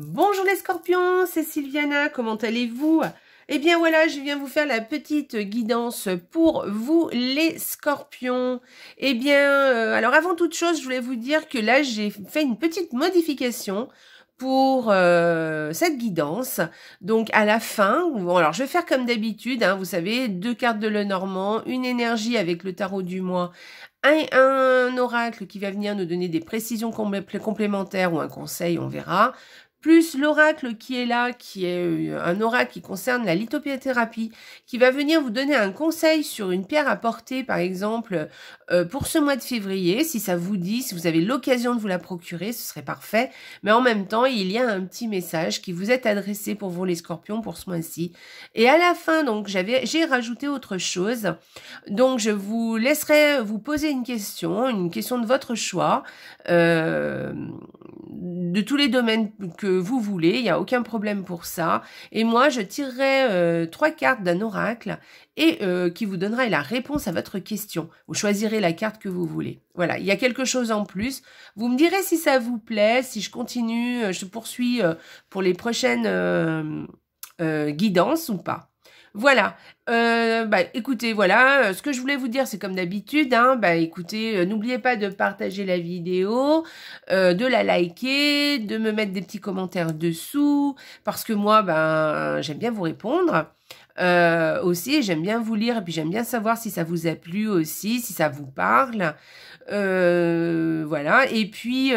Bonjour les scorpions, c'est Sylviana, comment allez-vous? Eh bien voilà, je viens vous faire la petite guidance pour vous les scorpions. Eh bien, alors avant toute chose, je voulais vous dire que là, j'ai fait une petite modification pour cette guidance. Donc à la fin, bon, alors je vais faire comme d'habitude, hein, vous savez, 2 cartes de Lenormand, une énergie avec le tarot du mois, un oracle qui va venir nous donner des précisions complémentaires ou un conseil, on verra. Plus l'oracle qui est là, qui est un oracle qui concerne la lithothérapie, qui va venir vous donner un conseil sur une pierre à porter, par exemple, pour ce mois de février. Si ça vous dit, si vous avez l'occasion de vous la procurer, ce serait parfait. Mais en même temps, il y a un petit message qui vous est adressé pour vous les scorpions pour ce mois-ci. Et à la fin, donc, j'ai rajouté autre chose. Donc, je vous laisserai vous poser une question de votre choix, de tous les domaines que vous voulez, il n'y a aucun problème pour ça. Et moi, je tirerai 3 cartes d'un oracle et qui vous donnera la réponse à votre question. Vous choisirez la carte que vous voulez. Voilà, il y a quelque chose en plus. Vous me direz si ça vous plaît, si je continue, je poursuis pour les prochaines guidances ou pas. Voilà, écoutez, voilà, ce que je voulais vous dire, c'est comme d'habitude, hein, écoutez, n'oubliez pas de partager la vidéo, de la liker, de me mettre des petits commentaires dessous, parce que moi, j'aime bien vous répondre. Aussi, j'aime bien vous lire, et puis j'aime bien savoir si ça vous a plu aussi, si ça vous parle. Voilà, et puis...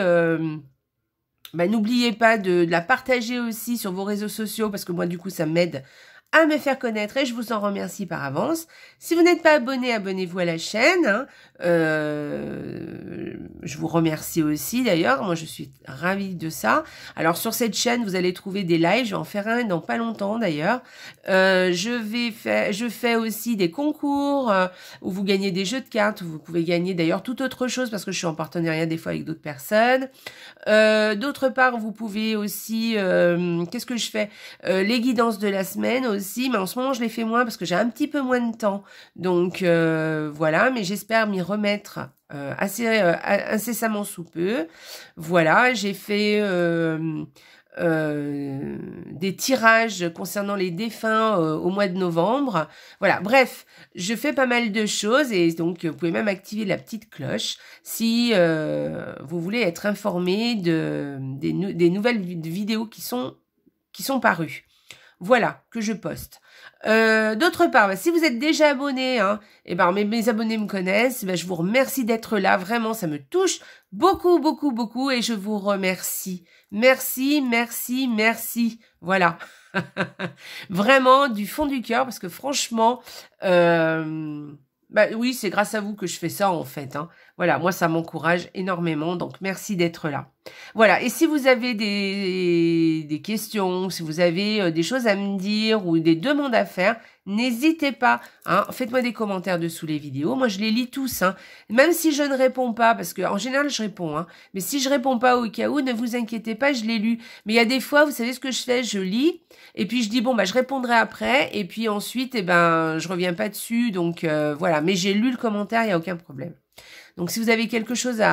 n'oubliez pas de la partager aussi sur vos réseaux sociaux, parce que moi, du coup, ça m'aide à me faire connaître et je vous en remercie par avance. Si vous n'êtes pas abonné, abonnez-vous à la chaîne. Hein. Je vous remercie aussi d'ailleurs, moi je suis ravie de ça. Alors sur cette chaîne, vous allez trouver des lives, je vais en faire un dans pas longtemps d'ailleurs. Je fais aussi des concours où vous gagnez des jeux de cartes, où vous pouvez gagner d'ailleurs toute autre chose parce que je suis en partenariat des fois avec d'autres personnes. D'autre part, vous pouvez aussi, qu'est-ce que je fais les guidances de la semaine aussi, mais en ce moment je les fais moins parce que j'ai un petit peu moins de temps. Donc voilà, mais j'espère m'y remettre assez incessamment sous peu. Voilà, j'ai fait des tirages concernant les défunts au mois de novembre. Voilà, bref, je fais pas mal de choses et donc vous pouvez même activer la petite cloche si vous voulez être informé des nouvelles vidéos qui sont parues. Voilà, que je poste. D'autre part, si vous êtes déjà abonné, hein, mes abonnés me connaissent, je vous remercie d'être là. Vraiment, ça me touche beaucoup, beaucoup, beaucoup et je vous remercie. Merci, merci, merci. Voilà. Vraiment, du fond du cœur, parce que franchement, oui, c'est grâce à vous que je fais ça, en fait. Hein. Voilà, moi, ça m'encourage énormément, donc merci d'être là. Voilà, et si vous avez des questions, si vous avez des choses à me dire ou des demandes à faire, n'hésitez pas. Hein, faites-moi des commentaires dessous les vidéos. Moi, je les lis tous. Hein, même si je ne réponds pas, parce que en général, je réponds. Hein, mais si je réponds pas au cas où, ne vous inquiétez pas, je l'ai lu. Mais il y a des fois, vous savez ce que je fais? Je lis, et puis je dis, bon, je répondrai après, et puis ensuite, je reviens pas dessus. Donc, voilà. Mais j'ai lu le commentaire, il n'y a aucun problème. Donc, si vous avez quelque chose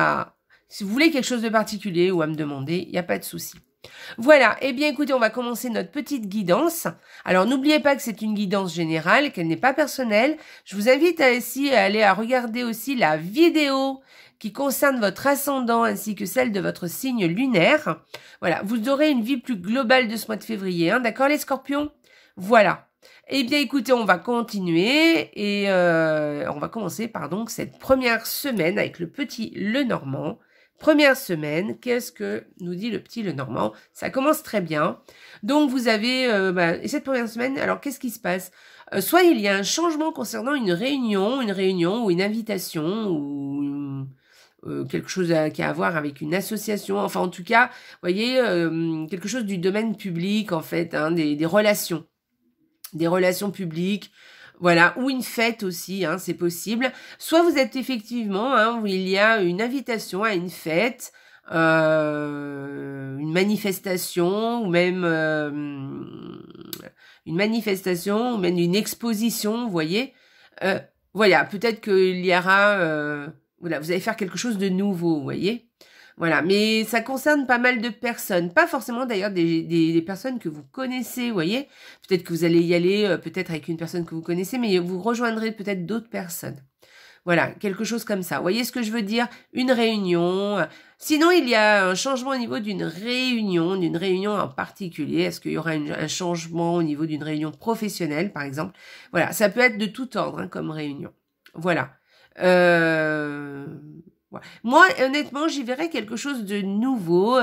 si vous voulez quelque chose de particulier ou à me demander, il n'y a pas de souci. Voilà, eh bien écoutez, on va commencer notre petite guidance. Alors n'oubliez pas que c'est une guidance générale, qu'elle n'est pas personnelle. Je vous invite à aller à regarder aussi la vidéo qui concerne votre ascendant ainsi que celle de votre signe lunaire. Voilà, vous aurez une vie plus globale de ce mois de février, hein, d'accord les scorpions? Voilà. Eh bien écoutez, on va continuer et on va commencer cette première semaine avec le petit Lenormand. Première semaine, qu'est-ce que nous dit le petit Lenormand? Ça commence très bien. Donc vous avez et cette première semaine, alors qu'est-ce qui se passe? Soit il y a un changement concernant une réunion ou une invitation ou quelque chose qui a à voir avec une association. Enfin en tout cas, vous voyez, quelque chose du domaine public en fait, hein, des relations. Des relations publiques, voilà, ou une fête aussi, hein, c'est possible. Soit vous êtes effectivement, hein, où il y a une invitation à une fête, une manifestation, ou même une exposition, vous voyez. Voilà, peut-être qu'il y aura, voilà, vous allez faire quelque chose de nouveau, vous voyez. Voilà, mais ça concerne pas mal de personnes, pas forcément d'ailleurs des personnes que vous connaissez, vous voyez. Peut-être que vous allez y aller, peut-être avec une personne que vous connaissez, mais vous rejoindrez peut-être d'autres personnes. Voilà, quelque chose comme ça. Vous voyez ce que je veux dire? Une réunion. Sinon, il y a un changement au niveau d'une réunion en particulier. Est-ce qu'il y aura un changement au niveau d'une réunion professionnelle, par exemple? Voilà, ça peut être de tout ordre, hein, comme réunion. Voilà. Ouais. Moi, honnêtement, j'y verrais quelque chose de nouveau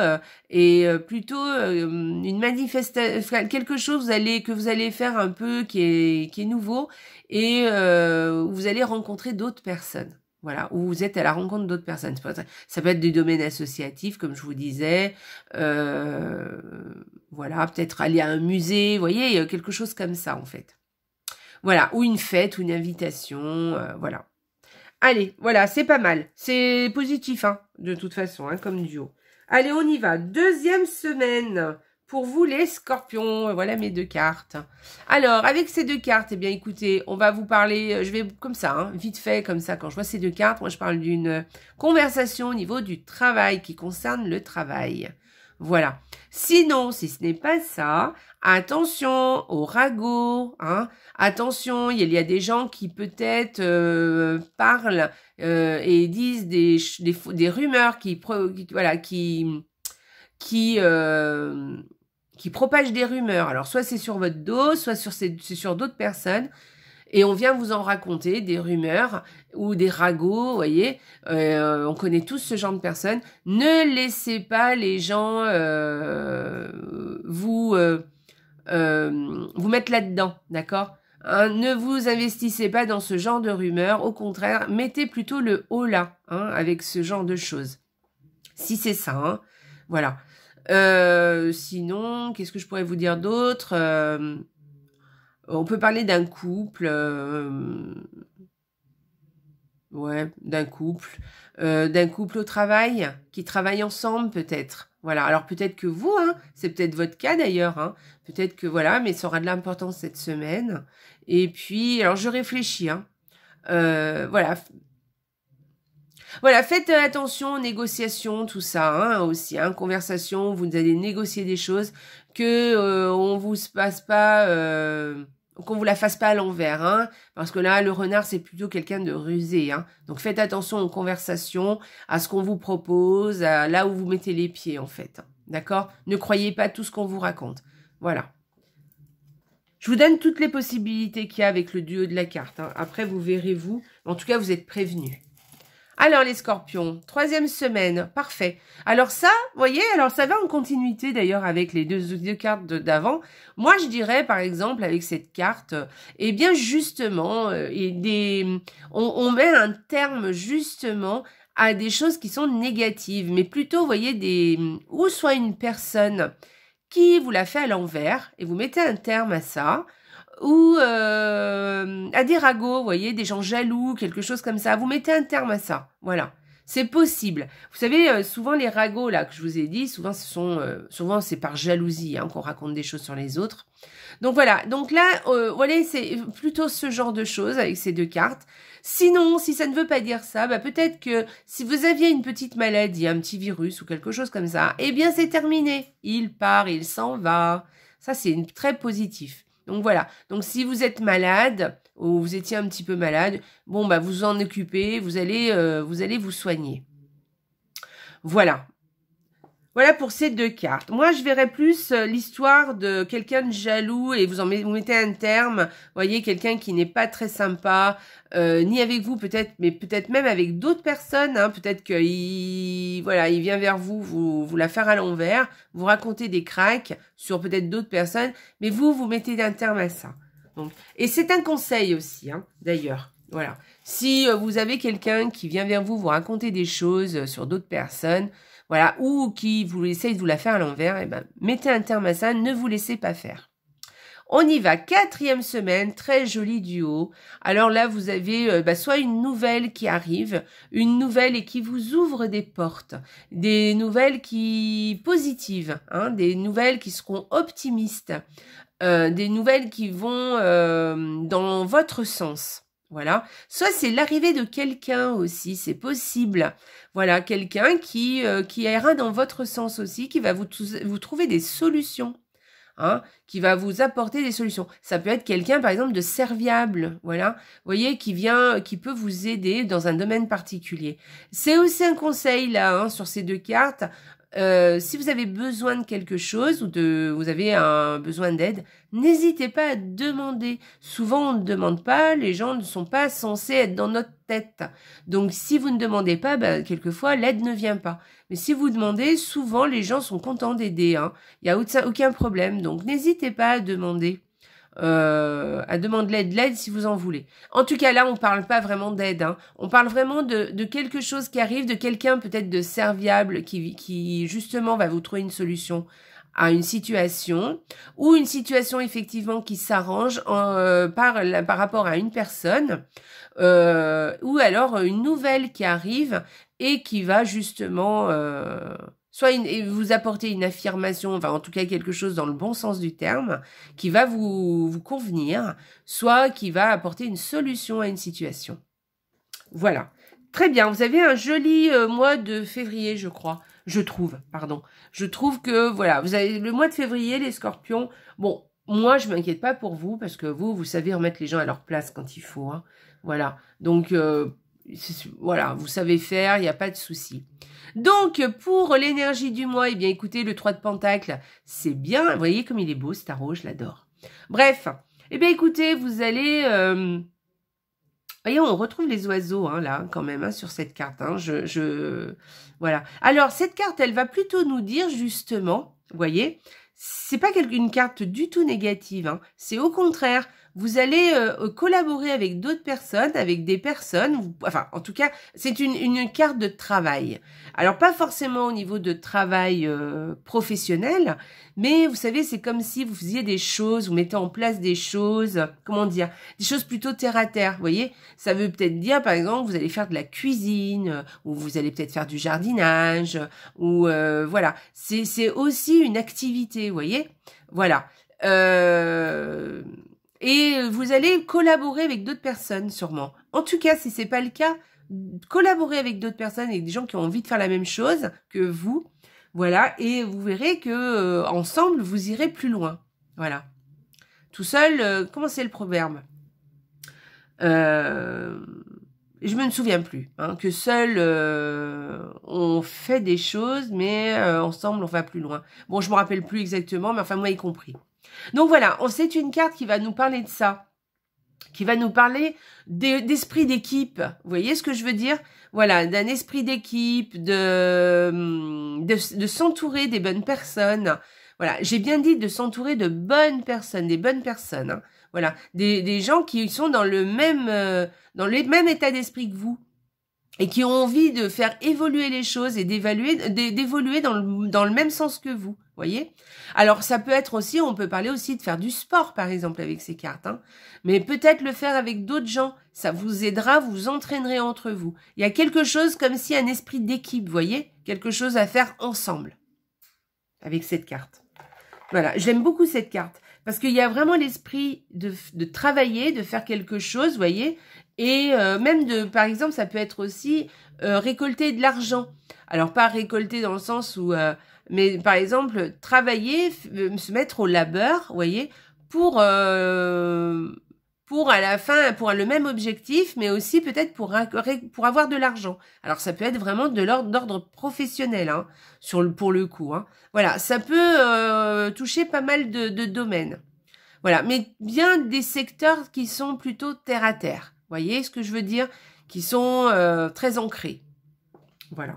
et plutôt une manifestation, quelque chose que vous allez faire un peu qui est nouveau et vous allez rencontrer d'autres personnes. Voilà, où vous êtes à la rencontre d'autres personnes. Ça peut être du domaine associatif, comme je vous disais. Voilà, peut-être aller à un musée, vous voyez, quelque chose comme ça en fait. Voilà, ou une fête, ou une invitation, voilà. Allez, voilà, c'est pas mal. C'est positif, hein, de toute façon, hein, comme duo. Allez, on y va. Deuxième semaine pour vous, les scorpions. Voilà mes 2 cartes. Alors, avec ces 2 cartes, eh bien, écoutez, on va vous parler, je vais comme ça, hein, vite fait, comme ça, quand je vois ces 2 cartes, moi, je parle d'une conversation au niveau du travail, qui concerne le travail. Voilà. Sinon, si ce n'est pas ça, attention au ragot, hein. Attention, il y a des gens qui peut-être parlent et disent des rumeurs qui propagent des rumeurs. Alors, soit c'est sur votre dos, soit c'est sur d'autres personnes. Et on vient vous en raconter des rumeurs ou des ragots, vous voyez. On connaît tous ce genre de personnes. Ne laissez pas les gens vous mettre là-dedans, d'accord? Hein, ne vous investissez pas dans ce genre de rumeurs. Au contraire, mettez plutôt le haut là, hein, avec ce genre de choses. Si c'est ça, hein. Voilà. Sinon, qu'est-ce que je pourrais vous dire d'autre? On peut parler d'un couple, ouais, d'un couple au travail, qui travaille ensemble peut-être. Voilà, alors peut-être que vous, hein, c'est peut-être votre cas d'ailleurs, hein, peut-être que voilà, mais ça aura de l'importance cette semaine. Et puis, alors je réfléchis, hein, voilà. Voilà, faites attention aux négociations, tout ça, hein, aussi, hein, conversation, vous allez négocier des choses, que on vous passe pas... qu'on vous la fasse pas à l'envers, hein, parce que là, le renard, c'est plutôt quelqu'un de rusé, hein. Donc, faites attention aux conversations, à ce qu'on vous propose, à là où vous mettez les pieds, en fait. D'accord? Ne croyez pas tout ce qu'on vous raconte. Voilà. Je vous donne toutes les possibilités qu'il y a avec le duo de la carte, hein. Après, vous verrez vous. En tout cas, vous êtes prévenus. Alors les scorpions, 3e semaine, parfait. Alors ça, vous voyez, alors ça va en continuité d'ailleurs avec les deux cartes d'avant. Moi je dirais par exemple avec cette carte, eh bien justement, on met un terme justement à des choses qui sont négatives, mais plutôt, vous voyez, ou soit une personne qui vous la fait à l'envers et vous mettez un terme à ça, ou à des ragots, vous voyez, des gens jaloux, quelque chose comme ça. Vous mettez un terme à ça, voilà. C'est possible. Vous savez, souvent les ragots là que je vous ai dit, souvent c'est par jalousie, hein, qu'on raconte des choses sur les autres. Donc voilà. Donc là, voilà, c'est plutôt ce genre de choses avec ces 2 cartes. Sinon, si ça ne veut pas dire ça, bah peut-être que si vous aviez une petite maladie, un petit virus ou quelque chose comme ça, eh bien c'est terminé. Il part, il s'en va. Ça c'est très positif. Donc voilà, donc si vous êtes malade ou vous étiez un petit peu malade, bon bah vous en occupez, vous allez vous soigner. Voilà. Voilà pour ces 2 cartes. Moi, je verrais plus l'histoire de quelqu'un de jaloux et vous mettez un terme. Vous voyez, quelqu'un qui n'est pas très sympa, ni avec vous peut-être, mais peut-être même avec d'autres personnes. Hein. Peut-être qu'il il vient vers vous la faire à l'envers, vous racontez des cracks sur peut-être d'autres personnes, mais vous mettez un terme à ça. Donc, et c'est un conseil aussi, hein, d'ailleurs. Voilà. Si vous avez quelqu'un qui vient vers vous raconter des choses sur d'autres personnes, voilà, ou qui vous essaye de vous la faire à l'envers, eh ben, mettez un terme à ça, ne vous laissez pas faire. On y va, 4e semaine, très joli duo. Alors là, vous avez soit une nouvelle qui arrive, une nouvelle et qui vous ouvre des portes, des nouvelles positives, hein, des nouvelles qui seront optimistes, des nouvelles qui vont dans votre sens. Voilà. Soit c'est l'arrivée de quelqu'un aussi, c'est possible. Voilà, quelqu'un qui ira dans votre sens aussi, qui va vous trouver des solutions. Hein, qui va vous apporter des solutions. Ça peut être quelqu'un, par exemple, de serviable, voilà, vous voyez, qui peut vous aider dans un domaine particulier. C'est aussi un conseil, là, hein, sur ces deux cartes. Si vous avez besoin de quelque chose ou vous avez un besoin d'aide, n'hésitez pas à demander. Souvent, on ne demande pas, les gens ne sont pas censés être dans notre tête. Donc, si vous ne demandez pas, ben, quelquefois, l'aide ne vient pas. Mais si vous demandez, souvent, les gens sont contents d'aider. Hein. Il n'y a aucun problème. Donc, n'hésitez pas à demander. L'aide si vous en voulez. En tout cas, là, on parle pas vraiment d'aide. Hein. On parle vraiment de quelque chose qui arrive, de quelqu'un peut-être de serviable qui justement va vous trouver une solution à une situation ou une situation effectivement qui s'arrange par rapport à une personne ou alors une nouvelle qui arrive et qui va justement soit vous apporter une affirmation, enfin en tout cas quelque chose dans le bon sens du terme, qui va vous convenir, soit qui va apporter une solution à une situation. Voilà. Très bien, vous avez un joli mois de février, je crois. Je trouve que, voilà, vous avez le mois de février, les scorpions. Bon, moi, je m'inquiète pas pour vous, parce que vous savez remettre les gens à leur place quand il faut. Hein. Voilà. Donc, voilà, vous savez faire, il n'y a pas de souci. Donc, pour l'énergie du mois, eh bien, écoutez, le 3 de Pentacle, c'est bien. Vous voyez comme il est beau, ce tarot, je l'adore. Bref, eh bien, écoutez, vous allez... voyez, on retrouve les oiseaux, hein, là, quand même, hein, sur cette carte. Hein, voilà. Alors, cette carte, elle va plutôt nous dire, justement, vous voyez, c'est pas une carte du tout négative. Hein, c'est au contraire... Vous allez collaborer avec d'autres personnes, avec des personnes, enfin en tout cas c'est une carte de travail. Alors pas forcément au niveau de travail professionnel, mais vous savez c'est comme si vous faisiez des choses, vous mettez en place des choses, comment dire, des choses plutôt terre à terre, vous voyez. Ça veut peut-être dire par exemple vous allez faire de la cuisine, ou vous allez peut-être faire du jardinage, ou voilà. C'est aussi une activité, vous voyez. Voilà. Et vous allez collaborer avec d'autres personnes, sûrement. En tout cas, si c'est pas le cas, collaborer avec d'autres personnes, avec des gens qui ont envie de faire la même chose que vous. Voilà. Et vous verrez que ensemble, vous irez plus loin. Voilà. Tout seul, comment c'est le proverbe je me souviens plus. Hein, que seul, on fait des choses, mais ensemble, on va plus loin. Bon, je me rappelle plus exactement, mais enfin, moi y compris. Donc voilà, c'est une carte qui va nous parler de ça, qui va nous parler d'esprit d'équipe. Vous voyez ce que je veux dire? Voilà, d'un esprit d'équipe, de s'entourer des bonnes personnes. Voilà, j'ai bien dit de s'entourer de bonnes personnes, des bonnes personnes. Hein. Voilà, des gens qui sont dans le même état d'esprit que vous. Et qui ont envie de faire évoluer les choses et d'évoluer dans le même sens que vous, voyez. Alors ça peut être aussi, on peut parler aussi de faire du sport par exemple avec ces cartes, hein. Mais peut-être le faire avec d'autres gens, ça vous aidera, vous entraînerez entre vous. Il y a quelque chose comme si un esprit d'équipe, voyez, quelque chose à faire ensemble avec cette carte. Voilà, j'aime beaucoup cette carte parce qu'il y a vraiment l'esprit de travailler, de faire quelque chose, vous voyez. Et même par exemple, ça peut être aussi récolter de l'argent. Alors pas récolter dans le sens où, mais par exemple travailler, se mettre au labeur, vous voyez, pour à la fin, pour le même objectif, mais aussi peut-être pour avoir de l'argent. Alors ça peut être vraiment de l'ordre professionnel, hein, pour le coup. Hein. Voilà, ça peut toucher pas mal de domaines. Voilà, mais bien des secteurs qui sont plutôt terre à terre. Voyez ce que je veux dire? Qui sont très ancrés. Voilà.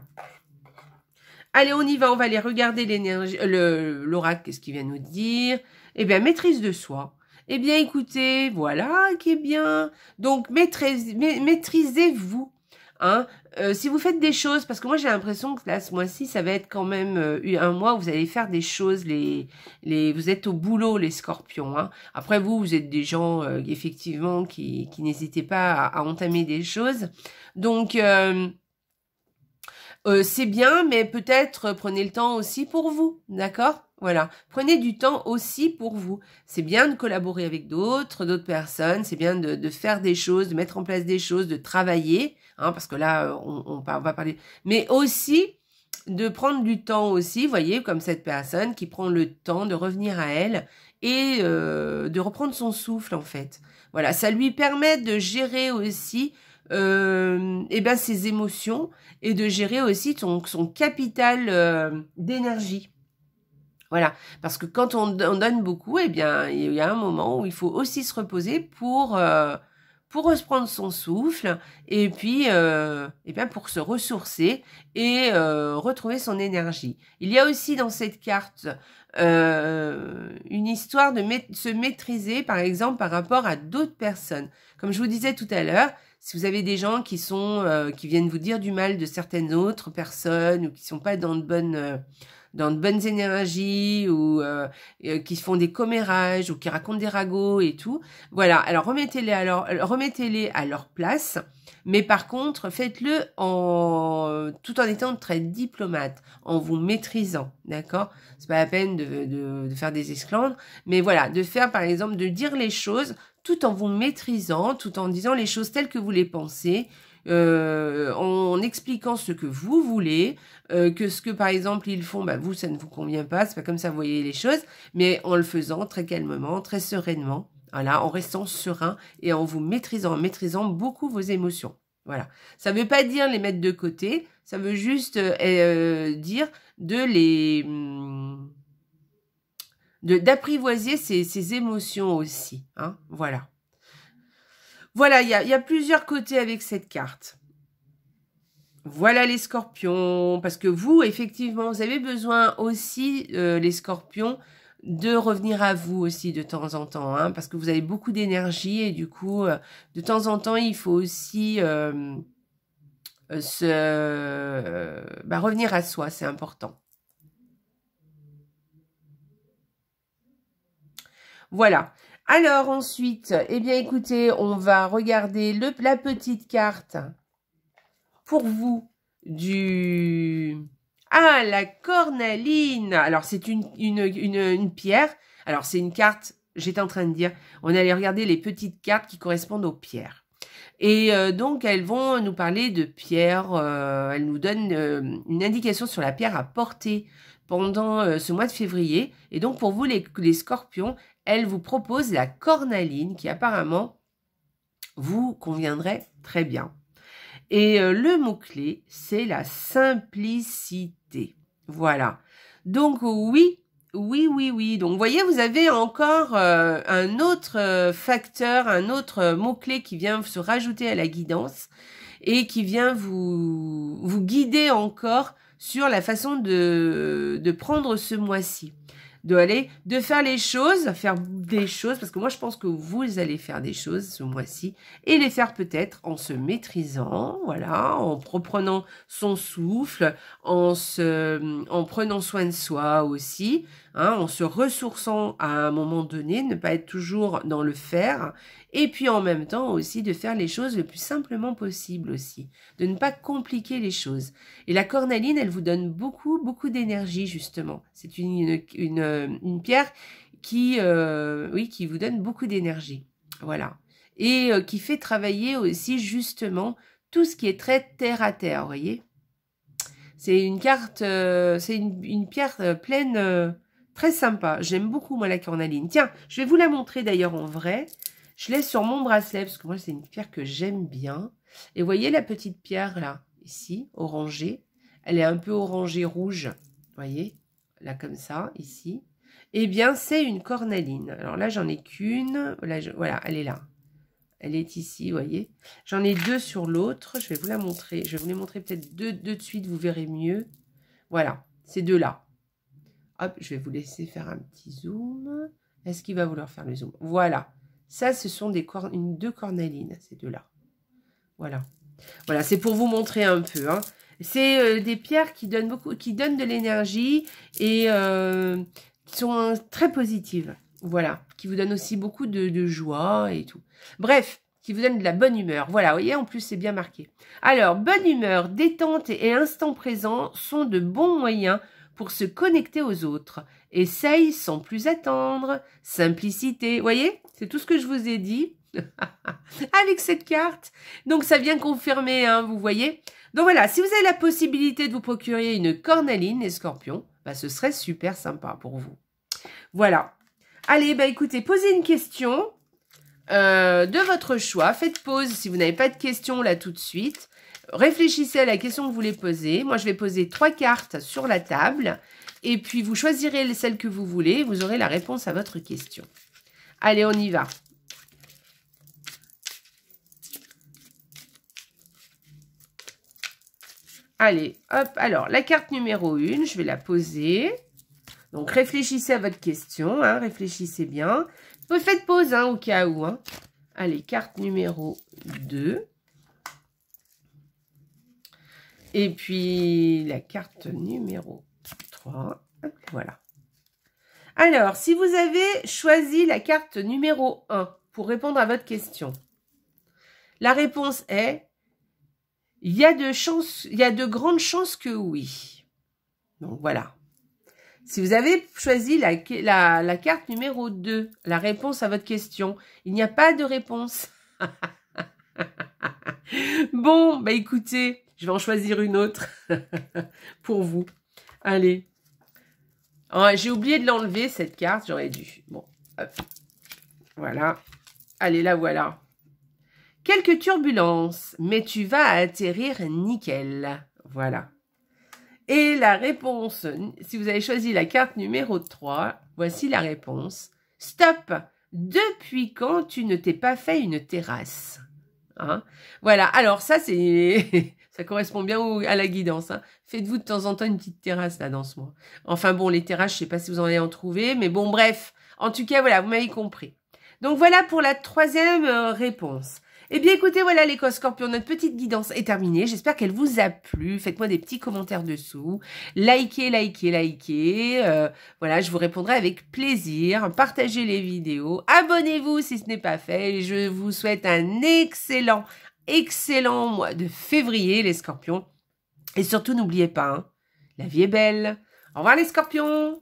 Allez, on y va. On va aller regarder l'énergie, l'oracle. Qu'est-ce qu'il vient nous dire? Eh bien, maîtrise de soi. Eh bien, écoutez, voilà qui est bien. Donc, maîtrisez-vous. Hein, si vous faites des choses, parce que moi j'ai l'impression que là ce mois-ci ça va être quand même un mois où vous allez faire des choses, vous êtes au boulot les scorpions. Hein. Après vous êtes des gens effectivement qui n'hésitez pas à entamer des choses. Donc c'est bien, mais peut-être prenez le temps aussi pour vous, d'accord? Voilà, prenez du temps aussi pour vous. C'est bien de collaborer avec d'autres personnes, c'est bien de faire des choses, de mettre en place des choses, de travailler, hein, parce que là, on va parler, mais aussi de prendre du temps aussi, voyez, comme cette personne qui prend le temps de revenir à elle et de reprendre son souffle, en fait. Voilà, ça lui permet de gérer aussi ses émotions et de gérer aussi son capital d'énergie. Voilà, parce que quand on donne beaucoup, eh bien, il y a un moment où il faut aussi se reposer pour reprendre son souffle et puis pour se ressourcer et retrouver son énergie. Il y a aussi dans cette carte une histoire de se maîtriser, par exemple, par rapport à d'autres personnes. Comme je vous disais tout à l'heure, si vous avez des gens qui viennent vous dire du mal de certaines autres personnes ou qui sont pas dans de bonnes énergies ou qui font des commérages ou qui racontent des ragots et tout. Voilà, alors remettez-les à leur place, mais par contre, faites-le tout en étant très diplomate, en vous maîtrisant, d'accord? C'est pas la peine de faire des esclandres, mais voilà, de faire par exemple, de dire les choses tout en vous maîtrisant, tout en disant les choses telles que vous les pensez, en expliquant ce que vous voulez, que ce que par exemple ils font, vous ça ne vous convient pas, c'est pas comme ça vous voyez les choses, mais en le faisant très calmement, très sereinement, voilà, en restant serein et en vous maîtrisant beaucoup vos émotions. Voilà, ça veut pas dire les mettre de côté, ça veut juste dire d'apprivoiser ces émotions aussi, hein, voilà. Voilà, il y a plusieurs côtés avec cette carte. Voilà les scorpions, parce que vous, effectivement, vous avez besoin aussi, les scorpions, de revenir à vous aussi de temps en temps, hein, parce que vous avez beaucoup d'énergie et du coup, de temps en temps, il faut aussi revenir à soi, c'est important. Voilà. Alors ensuite, eh bien écoutez, on va regarder la petite carte pour vous la cornaline. Alors c'est une pierre. Alors c'est une carte, j'étais en train de dire, on allait regarder les petites cartes qui correspondent aux pierres. Et donc elles vont nous parler de pierres, elles nous donnent une indication sur la pierre à porter pendant ce mois de février. Et donc pour vous les scorpions, elle vous propose la cornaline qui apparemment vous conviendrait très bien. Et le mot-clé, c'est la simplicité. Voilà. Donc oui. Donc vous voyez, vous avez encore un autre facteur, un autre mot-clé qui vient se rajouter à la guidance et qui vient vous guider encore sur la façon de prendre ce mois-ci. De faire des choses, parce que moi je pense que vous allez faire des choses ce mois-ci, et les faire peut-être en se maîtrisant, voilà, en reprenant son souffle, en prenant soin de soi aussi, hein, en se ressourçant à un moment donné, ne pas être toujours dans le faire, et puis en même temps aussi de faire les choses le plus simplement possible aussi, de ne pas compliquer les choses. Et la cornaline, elle vous donne beaucoup d'énergie justement. C'est une pierre qui vous donne beaucoup d'énergie, voilà, et qui fait travailler aussi justement tout ce qui est très terre à terre, vous voyez. C'est une carte, c'est une pierre pleine, très sympa. J'aime beaucoup moi la cornaline. Tiens, je vais vous la montrer d'ailleurs en vrai. Je l'ai sur mon bracelet parce que moi c'est une pierre que j'aime bien. Et vous voyez la petite pierre là, ici, orangée. Elle est un peu orangée rouge, vous voyez, là comme ça, ici. Eh bien, c'est une cornaline. Alors là, j'en ai qu'une. Voilà, elle est là. Elle est ici, vous voyez. J'en ai deux sur l'autre. Je vais vous la montrer. Je vais vous les montrer peut-être deux de suite, vous verrez mieux. Voilà, ces deux-là. Hop, je vais vous laisser faire un petit zoom. Est-ce qu'il va vouloir faire le zoom? Voilà. Ça, ce sont deux cornalines, ces deux-là. Voilà. Voilà, c'est pour vous montrer un peu, hein. C'est des pierres qui donnent de l'énergie et qui sont très positives. Voilà, qui vous donnent aussi beaucoup de joie et tout. Bref, qui vous donnent de la bonne humeur. Voilà, vous voyez, en plus, c'est bien marqué. Alors, bonne humeur, détente et instant présent sont de bons moyens pour se connecter aux autres. Essaye sans plus attendre. Simplicité. Vous voyez, c'est tout ce que je vous ai dit avec cette carte. Donc, ça vient confirmer, hein, vous voyez. Donc, voilà, si vous avez la possibilité de vous procurer une cornaline, les scorpions, bah, ce serait super sympa pour vous. Voilà. Allez, bah, écoutez, posez une question de votre choix. Faites pause si vous n'avez pas de questions là tout de suite. Réfléchissez à la question que vous voulez poser. Moi, je vais poser 3 cartes sur la table. Et puis, vous choisirez celle que vous voulez. Vous aurez la réponse à votre question. Allez, on y va. Allez, hop. Alors, la carte numéro 1, je vais la poser. Donc, réfléchissez à votre question. Hein, réfléchissez bien. Vous faites pause hein, au cas où. Hein. Allez, carte numéro 2. Et puis, la carte numéro 3. Voilà. Alors, si vous avez choisi la carte numéro 1 pour répondre à votre question, la réponse est il y a de grandes chances que oui. Donc, voilà. Si vous avez choisi la carte numéro 2, la réponse à votre question, il n'y a pas de réponse. Bon, bah écoutez, je vais en choisir une autre pour vous. Allez. Oh, j'ai oublié de l'enlever, cette carte, j'aurais dû. Bon, hop. Voilà. Allez, la voilà. Quelques turbulences, mais tu vas atterrir nickel. Voilà. Et la réponse, si vous avez choisi la carte numéro 3, voici la réponse. Stop! Depuis quand tu ne t'es pas fait une terrasse? Hein? Voilà, alors ça, ça correspond bien à la guidance. Hein. Faites-vous de temps en temps une petite terrasse là dans ce mois. Enfin bon, les terrasses, je ne sais pas si vous en allez en trouver, mais bon, bref. En tout cas, voilà, vous m'avez compris. Donc voilà pour la 3e réponse. Eh bien, écoutez, voilà les scorpions, notre petite guidance est terminée. J'espère qu'elle vous a plu. Faites-moi des petits commentaires dessous. Likez, likez, likez. Voilà, je vous répondrai avec plaisir. Partagez les vidéos. Abonnez-vous si ce n'est pas fait. Et je vous souhaite un excellent mois de février, les scorpions. Et surtout, n'oubliez pas, hein, la vie est belle. Au revoir les scorpions.